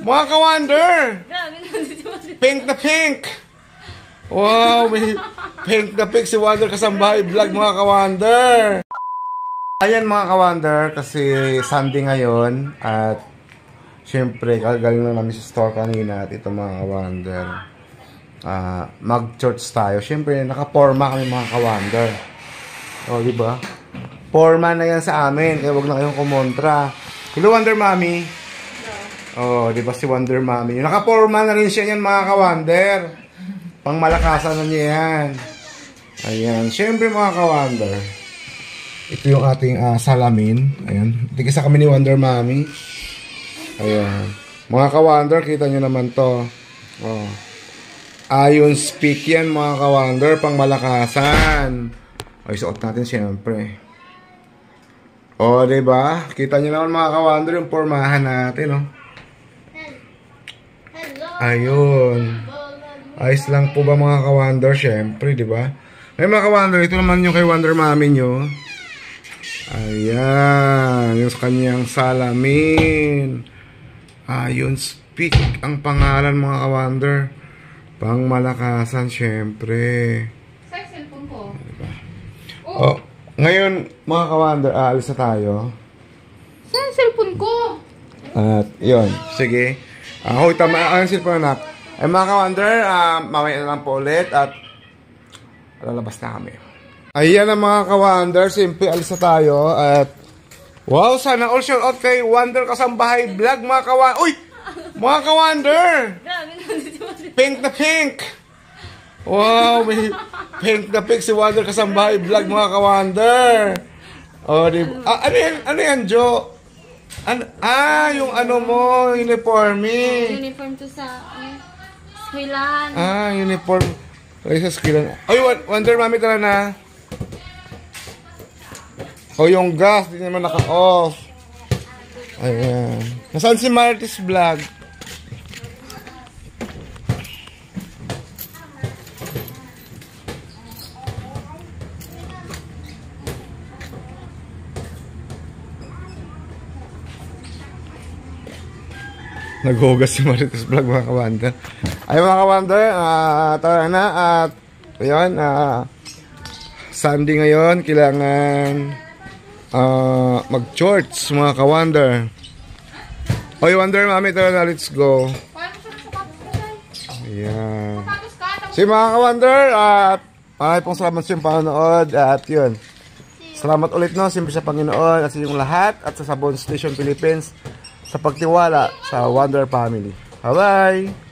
Mga ka-wonder! Pink na pink! Wow, may pink na pink si Wonder Kasambahay Vlog, mga ka-wonder! Ayan mga ka-wonder, kasi Sunday ngayon at syempre, kagaling lang namin sa store kanina at ito mga ka-wonder. Mag-church tayo. Syempre, naka-forma kami mga ka-wonder. O, diba? Forma na yan sa amin, kaya wag na kayong kumontra. Hello, Wonder Mommy! Oh, di ba si Wonder Mommy? Naka-forma na rin siya yan mga ka-wonder. Pang malakasan na niya yan. Ayan. Siyempre mga ka-wonder. Ito yung ating salamin. Ayan. Tigisa kami ni Wonder Mommy. Ayan. Mga ka-wonder, kita nyo naman to. Oh. Iron Speak yan mga ka-wonder. Pang malakasan. Ay, suot natin siyempre. Oh, di ba? Kita nyo naman mga ka-wonder yung formahan natin, oh. Ayun. Ayos lang po ba mga ka-wonder? Siyempre, di ba? Ay mga ka-wonder, ito naman yung kay Wonder Mommy nyo. Ayan. Yung kanyang salamin. Ayun, Speak ang pangalan mga ka-wonder. Pang malakasan, siyempre. Sa cellphone ko. Diba? Oh, ngayon, mga ka-wonder, aalis na tayo. Sa cellphone ko. At, yun. Sige. Hoy, tama ang cellphone anak. Ay mga ka-wonder, mamaya na lang po ulit at lalabas na kami. Ayan ang mga ka-wonder, simple alis na tayo at wow, sana all shout out kay Wonder Kasambahay Vlog mga ka-wonder. Uy! Mga ka-wonder! Pink na pink! Wow, may pink na pink si Wonder Kasambahay Vlog mga ka-wonder. Oh, ano yan, Jo? Yung ano mo, uniform eh. Uniform to sa eskwelahan. Uniform. Ay, sa eskwelahan. Ay, Wonder Mommy, tara na. Yung gas, di naman naka-off. Ayan. Nasaan si Martis Vlog? Naghugas si Marites Vlog mga ka-wonder. Ay mga ka-wonder, tara na at ayun, Sunday ngayon, kailangan mag-church mga ka-wonder. Oy, Wonder Mommy, tara na, let's go. Ayan. Si mga ka-wonder, at ay pong salamat sa panonood at yun. Salamat ulit no, siyempre sa Panginoon at sa inyong lahat at sa Sabon Station Philippines sa pagtiwala sa Wonder Family. Bye-bye!